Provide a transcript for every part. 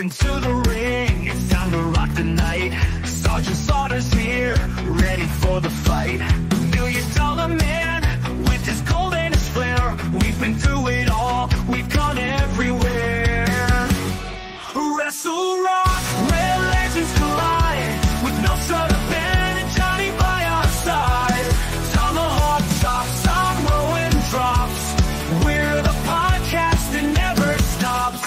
into the ring, it's time to rock the night. Sergeant Slaughter's here, ready for the fight. $1 million man with his gold and his flair. We've been through it all, we've gone everywhere. Wrestle Rock, where legends collide, with no son of Ben and Johnny by our side. Tomahawk chops, Samoan drops. We're the podcast that never stops.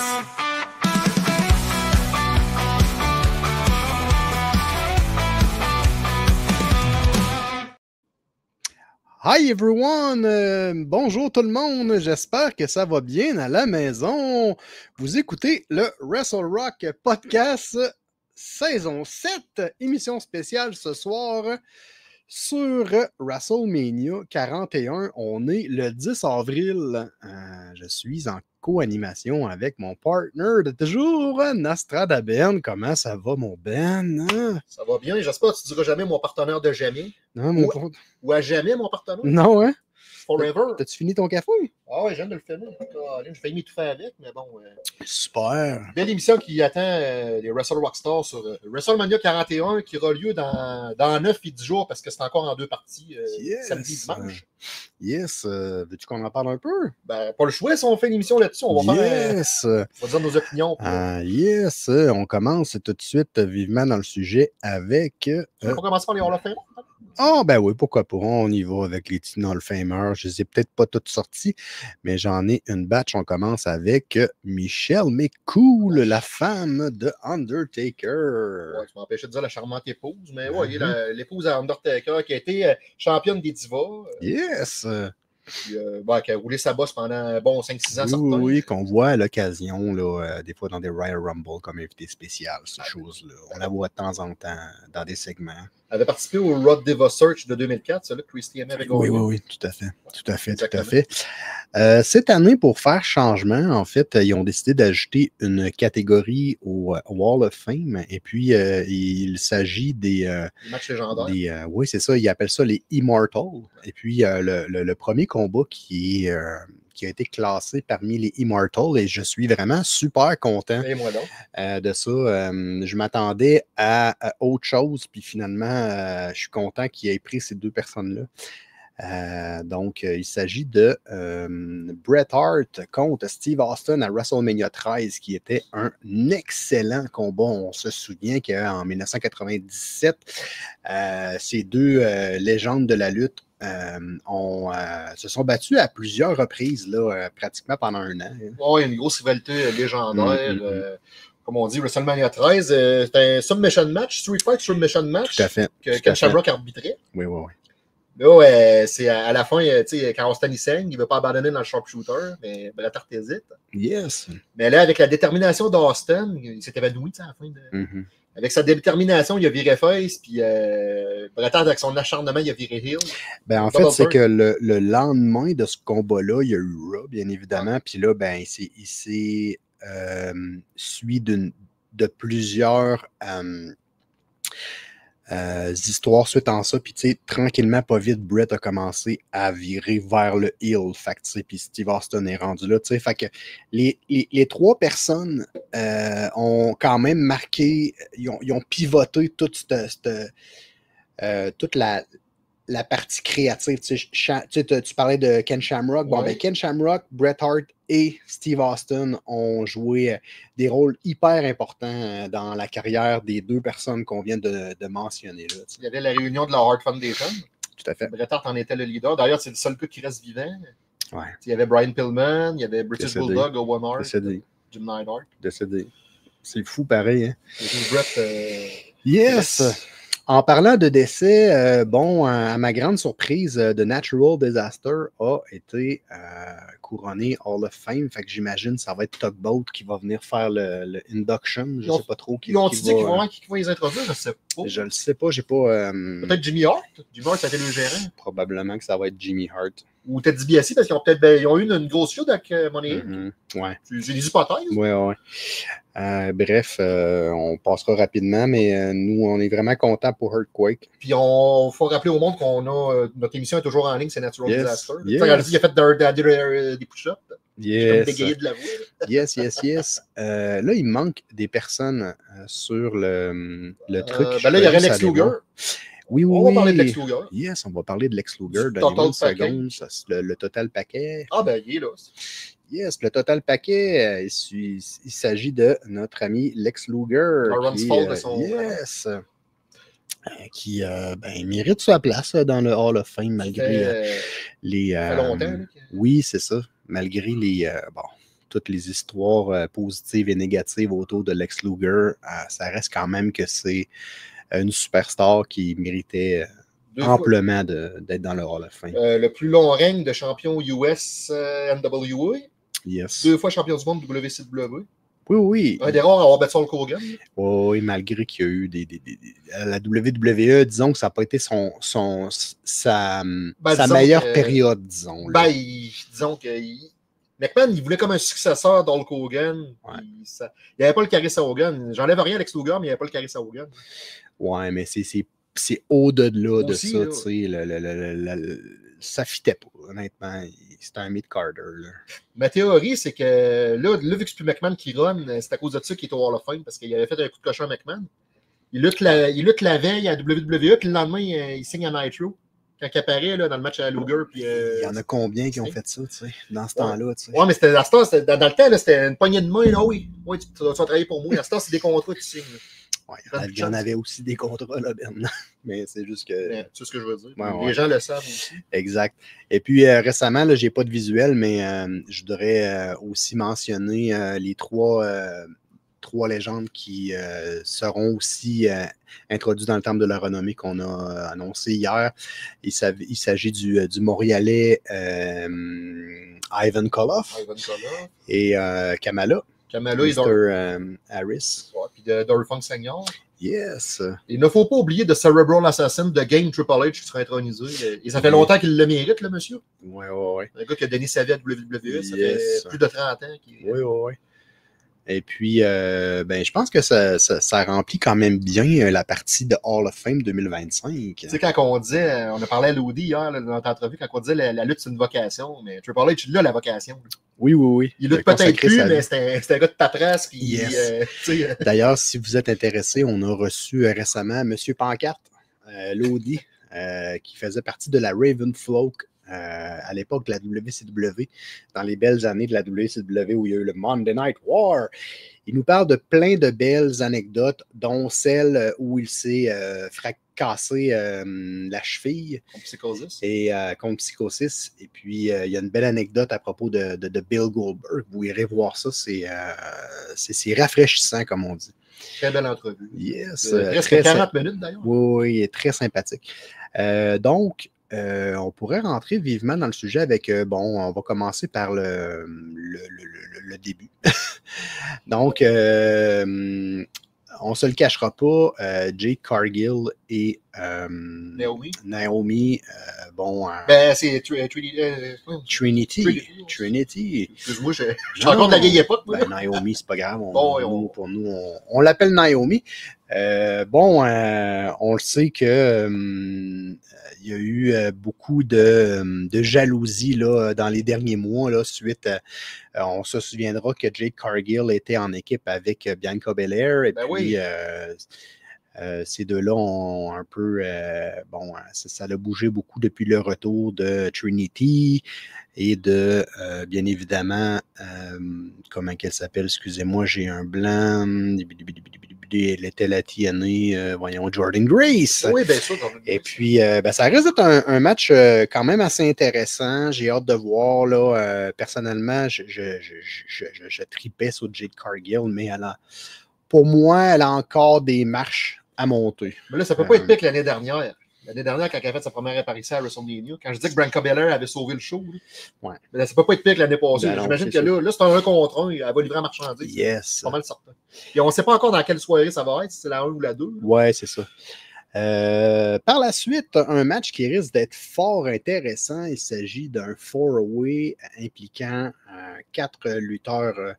Hi everyone! Bonjour tout le monde! J'espère que ça va bien à la maison. Vous écoutez le Wrestle Rock Podcast saison 7, émission spéciale ce soir sur WrestleMania 41. On est le 10 avril. Je suis en co-animation avec mon partner de toujours, Nastrada Ben. Comment ça va, mon Ben? Ça va bien. J'espère que tu diras jamais mon partenaire de jamais. Non, mon Ou à jamais mon partenaire. Non, hein? Forever. T'as-tu fini ton café? Ah ouais, je viens de le finir. J'ai failli m'étouffer avec, mais bon. Super! Belle émission qui attend les Wrestle Rockstars sur WrestleMania 41 qui aura lieu dans 9 et 10 jours parce que c'est encore en 2 parties, samedi et dimanche. Yes! Veux-tu qu'on en parle un peu? Ben, pas le choix si on fait une émission là-dessus. On va yes! On va dire nos opinions. Yes! On commence tout de suite vivement dans le sujet avec... Tu veux pas commencer par les Hall of Fame? Ah, ben oui, pourquoi pas. On y va avec les petits Hall of Famers. Je les ai peut-être pas toutes sorties, mais j'en ai une batch. On commence avec Michelle McCool, la femme de Undertaker. Ouais, tu m'empêchais de dire la charmante épouse, mais oui, l'épouse à Undertaker qui a été championne des divas. Yes! Puis, qui a roulé sa bosse pendant un bon 5-6 ans. Oui, qu'on voit à l'occasion, là, des fois dans des Royal Rumble comme invité spécial, ces choses-là. On la voit de temps en temps dans des segments. Elle avait participé au Raw Diva Search de 2004, celui que Christy aimait avec Oui, tout à fait. Cette année, pour faire changement, en fait, ils ont décidé d'ajouter une catégorie au Wall of Fame. Et puis, il s'agit des matchs légendaires. Oui, c'est ça. Ils appellent ça les Immortals. Et puis, le premier combat qui a été classé parmi les Immortals, et je suis vraiment super content de ça. Je m'attendais à autre chose, puis finalement, je suis content qu'il ait pris ces deux personnes-là. Donc, il s'agit de Bret Hart contre Steve Austin à WrestleMania 13, qui était un excellent combat. On se souvient qu'en 1997, ces deux légendes de la lutte se sont battus à plusieurs reprises, là, pratiquement pendant un an. Oui, une grosse rivalité légendaire. Comme on dit, WrestleMania 13, c'était un submission match, Street Fight submission match. Tout à fait. Que Shamrock arbitrait. Oui. Là, c'est à la fin, quand Austin il saigne, il ne veut pas abandonner dans le sharpshooter, mais Bret Hart hésite. Yes. Mais là, avec la détermination d'Austin, il s'est évanoui à la fin. Avec sa détermination, il a viré face, puis Bret Hart, avec son acharnement, il a viré heel. Ben, en fait, c'est que le lendemain de ce combat-là, il y a eu Raw, bien évidemment, puis là, ben, il s'est suivi de plusieurs histoires suite en ça, puis tu sais, tranquillement, pas vite, Bret a commencé à virer vers le heel, fait que tu sais, puis Steve Austin est rendu là, tu sais, fait que les trois personnes ont quand même marqué, ils ont pivoté toute la partie créative. Tu parlais de Ken Shamrock. Bon, ben, Ken Shamrock, Bret Hart et Steve Austin ont joué des rôles hyper importants dans la carrière des deux personnes qu'on vient de mentionner. Là, il y avait la réunion de la Hart Foundation. Tout à fait. Bret Hart en était le leader. D'ailleurs, c'est le seul gars qui reste vivant. Ouais. Il y avait Brian Pillman, il y avait British Bulldog, Owen Hart, Décédé. Jim Neidhart. Décédé. C'est fou pareil. Hein? Bret, yes! En parlant de décès, à ma grande surprise, The Natural Disaster a été couronné Hall of Fame. Fait que j'imagine que ça va être Tugboat qui va venir faire le induction. Je ne sais pas trop. Ils ont dit qu'ils vont les introduire, je ne sais pas. Je ne sais pas, j'ai pas... Peut-être Jimmy Hart. Jimmy Hart, ça a été le gérant. Probablement que ça va être Jimmy Hart. Ou Ted DiBiase, parce qu'ils ont peut-être ils ont eu une grosse feud avec Money Inc. Ouais. J'ai des hypothèses. Ouais. Bref, on passera rapidement, mais nous, on est vraiment contents pour Earthquake. Puis, il faut rappeler au monde qu'on a notre émission est toujours en ligne, c'est Natural Disaster. Yes. Il a fait des push-ups. Yes. Bégayé de la voix. Yes. Là, il manque des personnes sur le truc. Ben là, il y aurait Lex Luger. Oui. On va parler de Lex Luger. Yes, on va parler de Lex Luger. Total seconde, le total paquet. Ah, ben, il est là. Yes, le total paquet, il s'agit de notre ami Lex Luger. Qui mérite sa place dans le Hall of Fame malgré les. Ça fait longtemps. Oui, c'est ça. Malgré toutes les histoires positives et négatives autour de Lex Luger, ça reste quand même que c'est une superstar qui méritait amplement d'être dans le Hall of Fame. Le plus long règne de champion US NWA. Yes. 2 fois champion du monde WCW. Oui. Un des rares à avoir battu Hulk Hogan. Oui, malgré qu'il y a eu la WWE, disons que ça n'a pas été sa meilleure période, disons. Là. Disons que McMahon, il voulait comme un successeur d'Hulk Hogan. Ouais. Il n'y avait pas le charisme à Hogan. J'enlève rien à Lex Luger, mais il n'y avait pas le charisme à Hogan. Ouais, mais c'est au-delà de ça, tu sais. Ça fitait pas, honnêtement. C'était un mid-carder. Ma théorie, c'est que là, vu que c'est plus McMahon qui run, c'est à cause de ça qu'il est au Hall of Fame, parce qu'il avait fait un coup de cochon à McMahon. Il lutte la veille à WWE, puis le lendemain, il signe à Nitro. Quand il apparaît là, dans le match à Luger. Puis, il y en a combien qui ont fait ça, tu sais, dans ce temps-là? Tu sais. Ouais, mais c'était dans le temps, là, c'était une poignée de main. Là, oui, tu vas travailler pour moi. À ce temps, c'est des contrats que tu signes. Ouais, il y en avait aussi des contrats, là, Ben. Mais c'est juste que. C'est ce que je veux dire. Ouais. Les gens le savent aussi. Exact. Et puis récemment, là, j'ai pas de visuel, mais je voudrais aussi mentionner les trois légendes qui seront aussi introduites dans le temple de la renommée qu'on a annoncé hier. Il s'agit du Montréalais Ivan Koloff et Kamala. Kamala et Harris. Ouais, puis de Dory Funk Senior. Yes. Il ne faut pas oublier de Cerebral Assassin de Game Triple H qui sera intronisé. Et ça fait longtemps qu'il le mérite, le monsieur. Ouais. Un gars qui a donné sa vie à WWE, ça fait plus de 30 ans. Oui. Et puis, je pense que ça remplit quand même bien la partie de Hall of Fame 2025. Tu sais, quand on disait, on a parlé à Lodi hier dans notre entrevue, quand on disait la lutte, c'est une vocation, mais Triple H, il a la vocation. Oui. Il lutte peut-être plus, mais c'était un gars de paperasse. D'ailleurs, si vous êtes intéressé, on a reçu récemment M. Pancarte, Lodi, qui faisait partie de la Raven Flock. À l'époque de la WCW, dans les belles années de la WCW où il y a eu le Monday Night War. Il nous parle de plein de belles anecdotes, dont celle où il s'est fracassé la cheville. Contre psychosis. Et puis, il y a une belle anecdote à propos de Bill Goldberg. Vous irez voir ça. C'est rafraîchissant, comme on dit. Très belle entrevue. Yes. Presque 40 minutes, d'ailleurs. Oui, très sympathique. Donc, on pourrait rentrer vivement dans le sujet avec, on va commencer par le début. Donc, on ne se le cachera pas, Jade Cargill et Naomi c'est Trinity. Excuse-moi, je suis encore de la vieille époque. Naomi, c'est pas grave. Pour nous, on l'appelle Naomi. On le sait que il y a eu beaucoup de jalousie là, dans les derniers mois là, suite on se souviendra que Jade Cargill était en équipe avec Bianca Belair et puis ces deux-là ont un peu ça a bougé beaucoup depuis le retour de Trinity et de bien évidemment comment qu'elle s'appelle, excusez-moi, j'ai un blanc. Elle était la TNA, Jordan Grace. Oui, bien sûr. Et puis, ça risque d'être un match quand même assez intéressant. J'ai hâte de voir. Là, personnellement, je tripais sur Jade Cargill, mais pour moi, elle a encore des marches à monter. Mais là, ça ne peut pas être pire que l'année dernière. L'année dernière, quand elle a fait sa première apparition à WrestleMania, quand je dis que Bianca Belair avait sauvé le show, mais ça ne peut pas être pire que l'année passée. J'imagine que là, c'est un 1 contre 1, elle va livrer la marchandise. Yes. C'est pas mal certain. Et on ne sait pas encore dans quelle soirée ça va être, si c'est la 1 ou la 2. Oui, c'est ça. Par la suite, un match qui risque d'être fort intéressant. Il s'agit d'un 4-way impliquant 4 lutteurs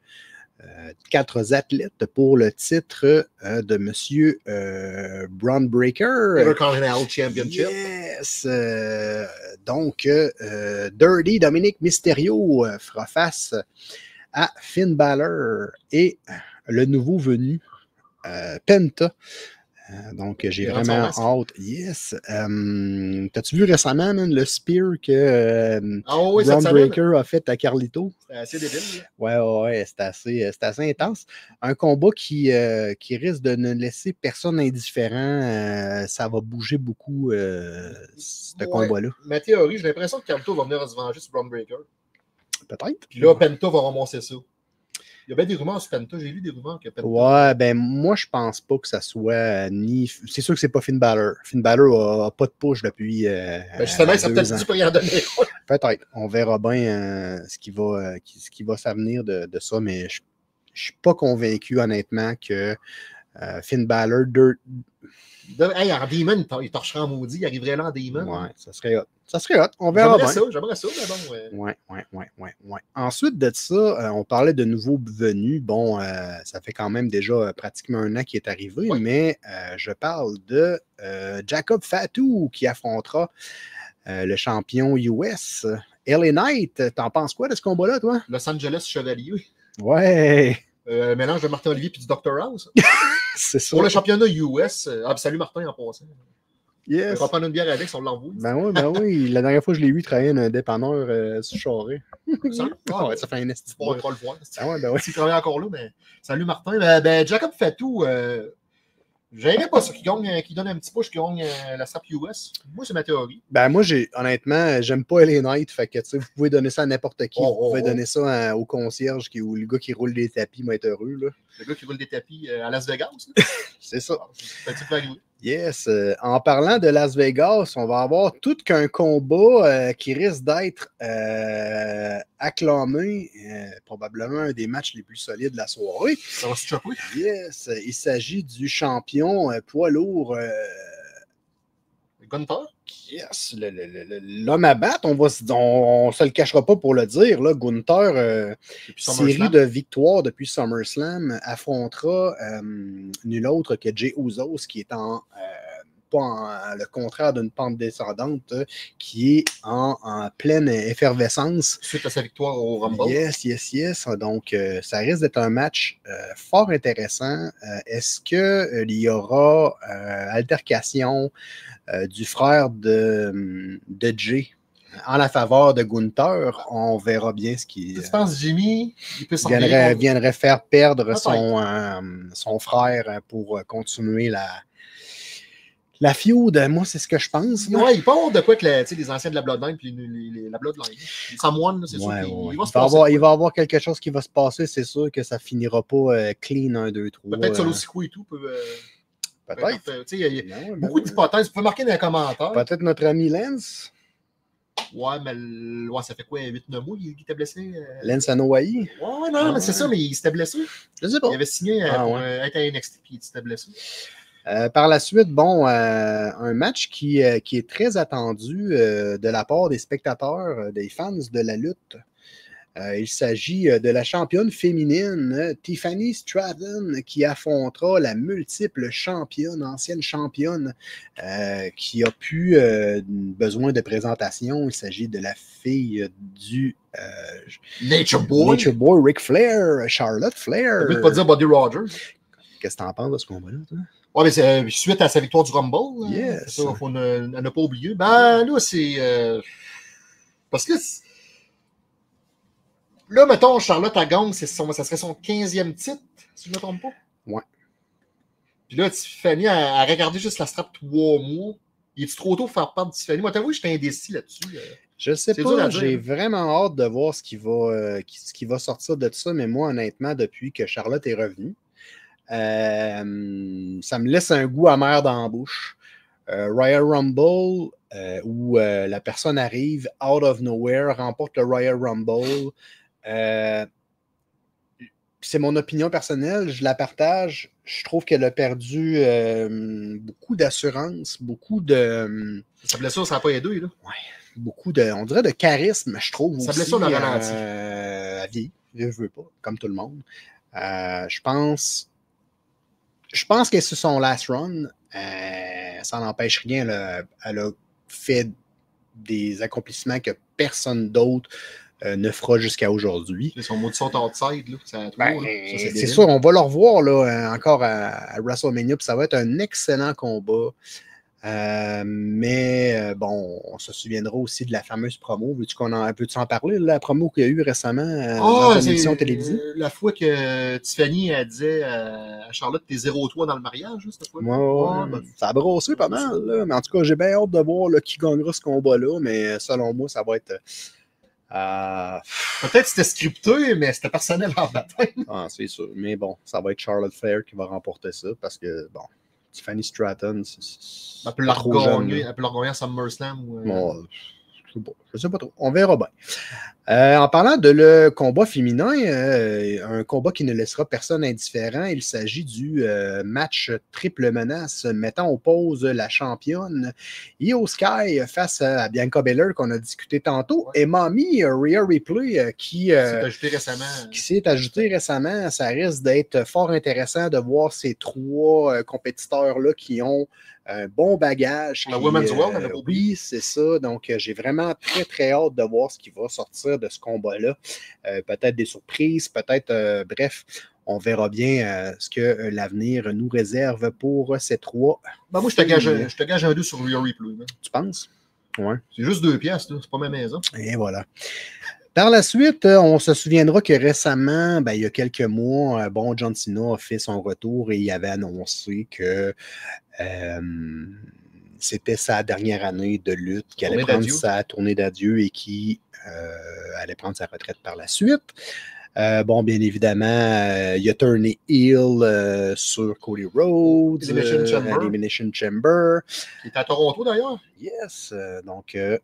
4 athlètes pour le titre de Monsieur Bron Breakker. Intercontinental Championship. Yes! Donc, Dirty Dominic Mysterio fera face à Finn Balor et le nouveau venu, Penta. Donc, j'ai vraiment hâte. Yes! T'as-tu vu récemment, man, le spear que Bron Breakker a fait à Carlito? C'était assez débile. Ouais, c'était assez intense. Un combat qui risque de ne laisser personne indifférent. Ça va bouger beaucoup, ce combat-là. Ma théorie, j'ai l'impression que Carlito va venir se venger sur Bron Breakker. Peut-être. Puis là, Penta va ramasser ça. Il y a bien des rumeurs sur Penta. J'ai lu des rumeurs que Penta... Ouais, ben moi, je pense pas que ça soit ni... C'est sûr que c'est pas Finn Balor. Finn Balor a pas de push depuis justement, ça peut-être dû pour y en donner. Peut-être. On verra bien ce qui va s'avenir de ça, mais je suis pas convaincu, honnêtement, que Finn Balor... Hey, en Demon, il torcherait en maudit. Il arriverait là en Demon. Ouais, ça serait hot. Ça serait hot. On verra bien. J'aimerais ça, mais bon. Ouais. Ensuite de ça, on parlait de nouveaux venus. Bon, ça fait quand même déjà pratiquement 1 an qu'il est arrivé, mais je parle de Jacob Fatu qui affrontera le champion US, LA Knight. T'en penses quoi de ce combat-là, toi? Los Angeles Chevalier. Ouais. Un mélange de Martin Olivier et du Dr. House. C'est ça. Pour le championnat US. Salut Martin en passant. Yes. On va prendre une bière avec si on l'envoie. Ben oui. La dernière fois que je l'ai vu travailler dans un dépanneur sur Charest. Ça fait un esti. On va pas le voir. Ben ouais. Il travaille encore là, mais salut Martin. Jacob Fatou, j'aimerais pas ça qui donne un petit push qui gagne la SAP US. Moi, c'est ma théorie. Ben moi, honnêtement, j'aime pas LA Knight. Fait que vous pouvez donner ça à n'importe qui. Vous pouvez donner ça au concierge ou le gars qui roule des tapis, va être heureux. Là. Le gars qui roule des tapis à Las Vegas. C'est ça. Petit yes. En parlant de Las Vegas, on va avoir tout qu'un combat qui risque d'être acclamé, probablement un des matchs les plus solides de la soirée. Ça va se choper. Yes. Il s'agit du champion poids lourd. Gunther? Yes. L'homme à battre, on se le cachera pas pour le dire. Là, Gunther, série de victoires depuis SummerSlam, affrontera nul autre que Jey Usos, qui est le contraire d'une pente descendante, qui est en pleine effervescence. Suite à sa victoire au Rumble. Yes. Donc, ça risque d'être un match fort intéressant. Est-ce qu'il y aura altercation du frère de Jay en la faveur de Gunther? On verra bien ce qui... Tu penses Jimmy viendrait faire perdre son frère pour continuer la feud? Moi, c'est ce que je pense. Ouais, il part de quoi que les anciens de la Bloodline puis la Bloodline. Les Samoans, c'est sûr. Il va y avoir quelque chose qui va se passer. C'est sûr que ça finira pas clean 1, 2, 3. Peut-être Solo Sikoa et tout peut... Peut-être. Il y a beaucoup d'hypothèses. Vous pouvez marquer dans les commentaires. Peut-être notre ami Lance. Ouais, mais ça fait quoi, 8-9 mois qu'il était blessé? Lance Anoa'i? Ouais, non, mais c'est ça, mais il s'était blessé. Je sais pas. Il avait signé pour être à NXT, puis il s'était blessé. Par la suite, un match qui est très attendu de la part des spectateurs, des fans de la lutte. Il s'agit de la championne féminine Tiffany Stratton qui affrontera la multiple championne, ancienne championne qui a plus besoin de présentation. Il s'agit de la fille du Nature Boy Ric Flair, Charlotte Flair. Tu peux pas dire Buddy Rogers. Qu'est-ce que tu en penses de ce combat-là, toi? Ouais, mais c'est suite à sa victoire du Rumble. Yes. Ça, il faut ne pas oublier. Ben là, c'est... Parce que là, mettons, Charlotte à gang, ça serait son 15e titre, si je ne me trompe pas. Ouais. Puis là, Tiffany a regardé juste la strap 3 mois. Il est-tu trop tôt pour faire part de Tiffany? Moi, t'avoue, j'étais indécis là-dessus. Je sais pas, j'ai vraiment hâte de voir ce qui va sortir de ça, mais moi, honnêtement, depuis que Charlotte est revenue, ça me laisse un goût amer dans la bouche. Royal Rumble, où la personne arrive out of nowhere, remporte le Royal Rumble. C'est mon opinion personnelle, je la partage. Je trouve qu'elle a perdu beaucoup d'assurance, beaucoup de... Sa blessure, ça n'a pas aidé, là. Ouais, beaucoup de... On dirait de charisme, je trouve. Sa blessure l'a ralenti. À vie, je veux pas, comme tout le monde. Je pense que c'est son last run. Ça n'empêche rien. Elle a fait des accomplissements que personne d'autre ne fera jusqu'à aujourd'hui. C'est son mot de son outside, là. C'est sûr, on va le revoir là, encore à WrestleMania, puis ça va être un excellent combat. Mais bon, on se souviendra aussi de la fameuse promo. Peux-tu en parler, la promo qu'il y a eu récemment dans une émission télévisée? La fois que Tiffany elle disait à Charlotte, t'es 0-3 dans le mariage, cette fois. Ça a brossé pas mal, là. Mais en tout cas, j'ai bien hâte de voir là, qui gagnera ce combat-là. Mais selon moi, ça va être. Peut-être que c'était scripté, mais c'était personnel en bataille. C'est sûr. Mais bon, ça va être Charlotte Flair qui va remporter ça parce que, bon, Tiffany Stratton, elle peut la regagner à SummerSlam. Bon, je sais pas trop. On verra bien. En parlant de le combat féminin, un combat qui ne laissera personne indifférent, il s'agit du match triple menace mettant en pause la championne Io Sky face à Bianca Belair qu'on a discuté tantôt et Mommy Rhea Ripley qui s'est ajouté récemment. Ça risque d'être fort intéressant de voir ces trois compétiteurs-là qui ont un bon bagage. La Women's World, oui, c'est ça. Donc, j'ai vraiment très, très hâte de voir ce qui va sortir de ce combat-là. Peut-être des surprises, peut-être, bref, on verra bien ce que l'avenir nous réserve pour ces trois. Ben moi, je te gage un 2 sur Rhea Ripley. Tu penses? Ouais. C'est juste 2 piastres, c'est pas ma maison. Et voilà. Par la suite, on se souviendra que récemment, il y a quelques mois, John Cena a fait son retour et il avait annoncé que c'était sa dernière année de lutte, qu'il allait prendre sa tournée d'adieu et qui allait prendre sa retraite par la suite. Bien évidemment, il a turné heel sur Cody Rhodes, Elimination Chamber. Qui est à Toronto d'ailleurs. Yes. Donc, M.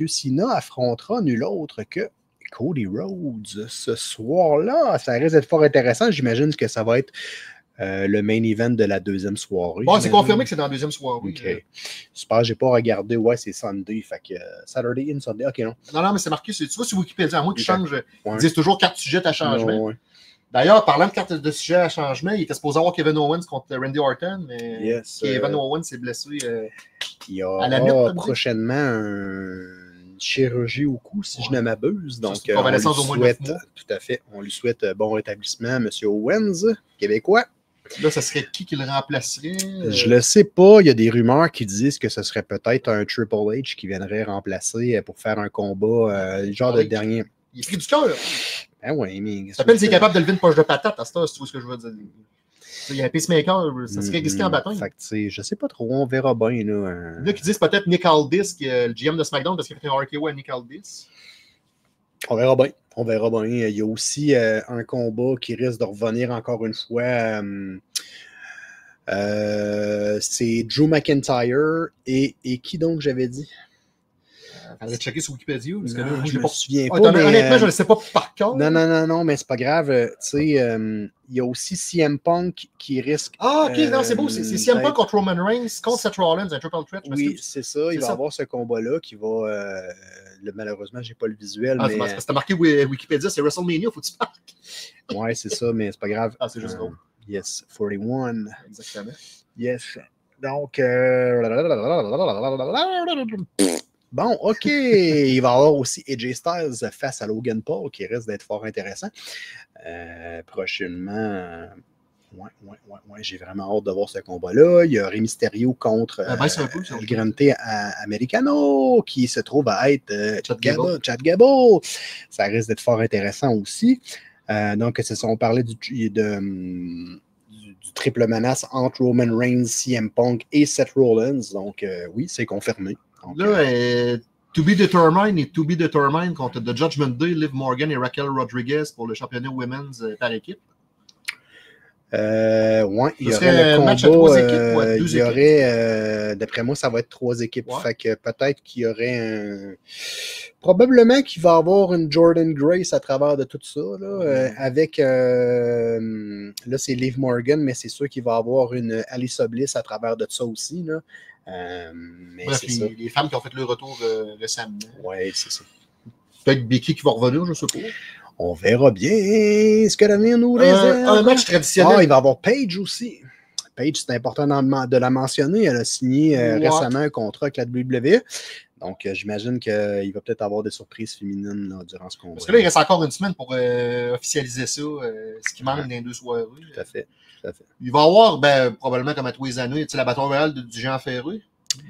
Cena affrontera nul autre que Cody Rhodes ce soir-là. Ça risque d'être fort intéressant. J'imagine que ça va être le main event de la deuxième soirée. Bon, c'est confirmé que c'est dans la deuxième soirée. OK. Super, j'ai pas regardé. Ouais, c'est Sunday. Fait que Saturday in Sunday. OK, non. Non, mais c'est marqué. Tu vois, sur Wikipédia, à moi qui change, ils disent toujours carte sujet à changement. Ouais. D'ailleurs, parlant de carte de sujet à changement, il était supposé avoir Kevin Owens contre Randy Orton, mais Kevin Owens s'est blessé il y a à la nuque. Prochainement une chirurgie au cou, si je ne m'abuse. Donc, convalescence au moins de 9 mois. Tout à fait. On lui souhaite bon rétablissement, M. Owens, québécois. Là, ce serait qui le remplacerait? Je le sais pas. Il y a des rumeurs qui disent que ce serait peut-être un Triple H qui viendrait remplacer pour faire un combat, genre de dernier. Il est pris du cœur. Ah ouais, mais. Ça s'appelle s'il est capable de lever une poche de patate à ce temps, si tu vois ce que je veux dire. Il y a un pacemaker, ça serait risqué en bataille. Fait que, je sais pas trop, on verra bien. Là, qui disent peut-être Nick Aldis, le GM de SmackDown, parce qu'il a fait un RKO à Nick Aldis. On verra bien. On verra bien. Il y a aussi un combat qui risque de revenir encore une fois. C'est Drew McIntyre et qui donc j'avais dit? Faudrait checker sur Wikipédia. Parce que là, je me souviens pas. Honnêtement, je ne le sais pas par cœur. Non, mais c'est pas grave. Tu sais, il y a aussi CM Punk qui risque. Ah, ok, non, c'est beau. C'est CM Punk contre Roman Reigns, contre Seth Rollins, un triple threat. Oui, c'est ça. Il va avoir ce combat-là qui va. Malheureusement, j'ai pas le visuel. Ah, mais... parce que t'as marqué Wikipédia, c'est WrestleMania, faut que tu parles. Ouais, c'est ça, mais c'est pas grave. Ah, c'est juste drôle. Yes, 41. Exactement. Yes. Donc. Bon, OK. Il va y avoir aussi AJ Styles face à Logan Paul qui risque d'être fort intéressant. Prochainement. Ouais, j'ai vraiment hâte de voir ce combat-là. Il y a Rey Mysterio contre El Grande Americano qui se trouve à être Chad Gable. Ça risque d'être fort intéressant aussi. Donc, on parlait du triple menace entre Roman Reigns, CM Punk et Seth Rollins. Donc, oui, c'est confirmé. Donc, là, To Be Determined et To Be Determined contre The Judgment Day, Liv Morgan et Raquel Rodriguez pour le championnat Women's par équipe. Ouais, il y aurait le match à 3 équipes ou à 2 il y aurait, d'après moi, ça va être 3 équipes. Ouais. Fait que peut-être qu'il y aurait probablement qu'il va y avoir une Jordan Grace à travers de tout ça. Là, avec là, c'est Liv Morgan, mais c'est sûr qu'il va y avoir une Alyssa Bliss à travers de ça aussi. Là. Mais bref, c'est les femmes qui ont fait le retour récemment. Ouais, c'est ça. Peut-être Becky qui va revenir, je sais pas. On verra bien ce que l'avenir nous réserve. Un match traditionnel. Il va y avoir Paige aussi. Paige, c'est important de la mentionner. Elle a signé récemment un contrat avec la WWE. Donc, j'imagine qu'il va peut-être avoir des surprises féminines là, durant ce combat. Parce que là, il reste encore une semaine pour officialiser ça, ce qui manque dans les 2 soirées. Tout à fait. Il va y avoir, probablement comme à tous les années, la bataille royale du Jean Ferré.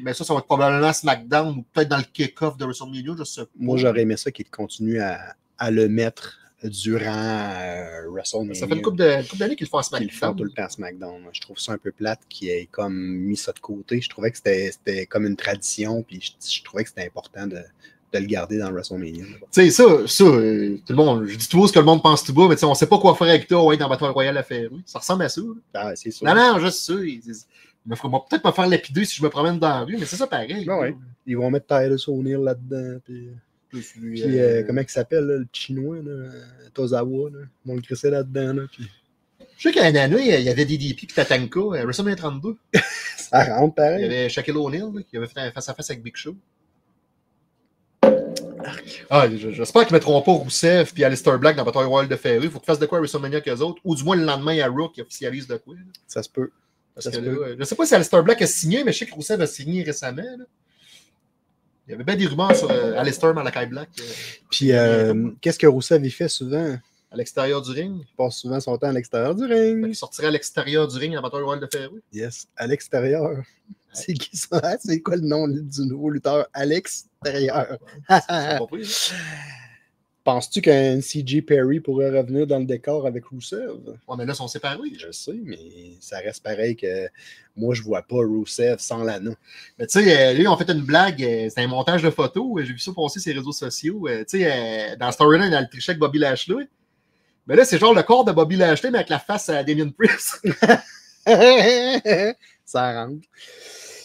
Mais ça va être probablement SmackDown ou peut-être dans le kick-off de WrestleMania, je sais pas. Moi, j'aurais aimé ça qu'il continue à le mettre durant WrestleMania. Ça fait une couple d'années qu'il le fait à SmackDown. Il le fait tout le temps à SmackDown. Je trouve ça un peu plate qu'il ait comme mis ça de côté. Je trouvais que c'était comme une tradition, puis je trouvais que c'était important de le garder dans WrestleMania. Tu sais, ça, tout le monde, je dis tout haut ce que le monde pense tout bas, mais on sait pas quoi faire avec toi dans la bataille royale à Ferré. Ça ressemble à ça. Ah, c'est sûr. Non, juste ça. Il va peut-être me faire lapider si je me promène dans la rue, mais c'est ça pareil. Ouais. Ils vont mettre Tyler O'Neill là-dedans. Puis comment il s'appelle, là, le chinois, là, Tozawa. Là. Ils vont le crisser là-dedans. Là, puis... Je sais qu'à une année, il y avait DDP et Tatanka à WrestleMania 32. Ça rentre pareil. Il y avait Shaquille O'Neal qui avait fait un face-à-face avec Big Show. J'espère qu'ils ne mettront pas Rousseff et Aleister Black dans la bataille royale de Ferré. Il faut qu'ils fassent de quoi à WrestleMania qu'eux autres. Ou du moins le lendemain à Raw qui officialise de quoi. Là. Ça se peut. Parce que là, je ne sais pas si Aleister Black a signé, mais je sais que Rousseff a signé récemment. Là. Il y avait bien des rumeurs sur Aleister Malakai Black. Puis, qu'est-ce que Rousseff y fait souvent? À l'extérieur du ring. Il passe souvent son temps à l'extérieur du ring. Il sortirait à l'extérieur du ring à la bataille royale de Ferré. Yes, à l'extérieur. C'est qui ça? C'est quoi le nom du nouveau lutteur? À l'extérieur. C'est pas pire. Penses-tu qu'un CJ Perry pourrait revenir dans le décor avec Rousseff? Ouais, mais là, ils sont séparés. Je sais, mais ça reste pareil que moi, je vois pas Rousseff sans Lana. Mais tu sais, lui, ils ont fait une blague. C'était un montage de photos. J'ai vu ça passer sur les réseaux sociaux. Tu sais, dans Storyline, il a le triché avec Bobby Lashley. Mais là, c'est genre le corps de Bobby Lashley, mais avec la face à Damien Priest. Ça rentre.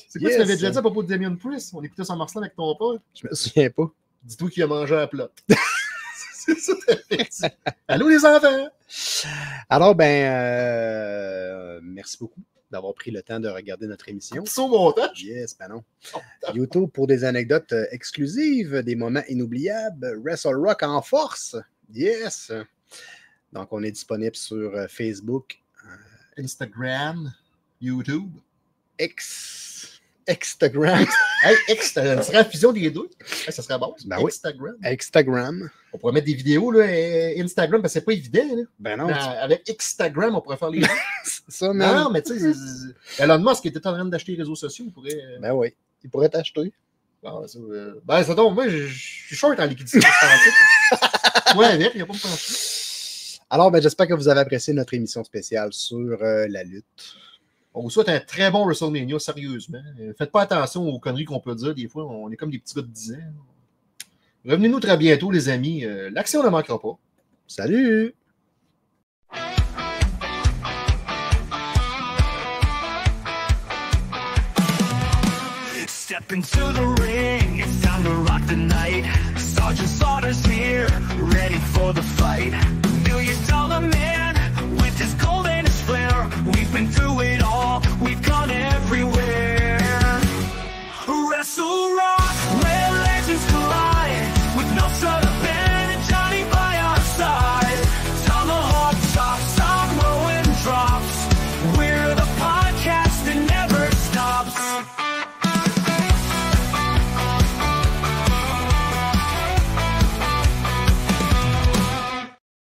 C'est quoi tu m'avais déjà dit à propos de Damien Priest? On écoutait son Marcel avec ton père. Je me souviens pas. Dis-toi qu'il a mangé à plat. C'est ça, t'as fait. Allô, les enfants! Alors, merci beaucoup d'avoir pris le temps de regarder notre émission. Son montage? Yes, non. YouTube pour des anecdotes exclusives, des moments inoubliables. Wrestle Rock en force. Yes! Donc, on est disponible sur Facebook, Instagram, YouTube. Instagram. Ça serait la fusion des deux. Ça serait bon. Instagram. Instagram. On pourrait mettre des vidéos, là, Instagram, parce que c'est pas évident. Là. Ben non. Avec Instagram, on pourrait faire les deux. C'est ça, man. Non, mais tu sais, Elon Musk était en train d'acheter les réseaux sociaux. Il pourrait. Ben oui. Il pourrait t'acheter. Ça tombe. Moi, je suis short en liquidité. Ouais, avec, il n'y a pas de penser. Alors, j'espère que vous avez apprécié notre émission spéciale sur la lutte. On vous souhaite un très bon WrestleMania, sérieusement. Faites pas attention aux conneries qu'on peut dire. Des fois, on est comme des petits gars de 10 ans. Revenez-nous très bientôt, les amis. L'action ne manquera pas. Salut! Step into the ring, it's time to rock the night. Sergeant Slaughter's here, ready for the fight. $1 million man with his gold and his flair. We've been through it all. We've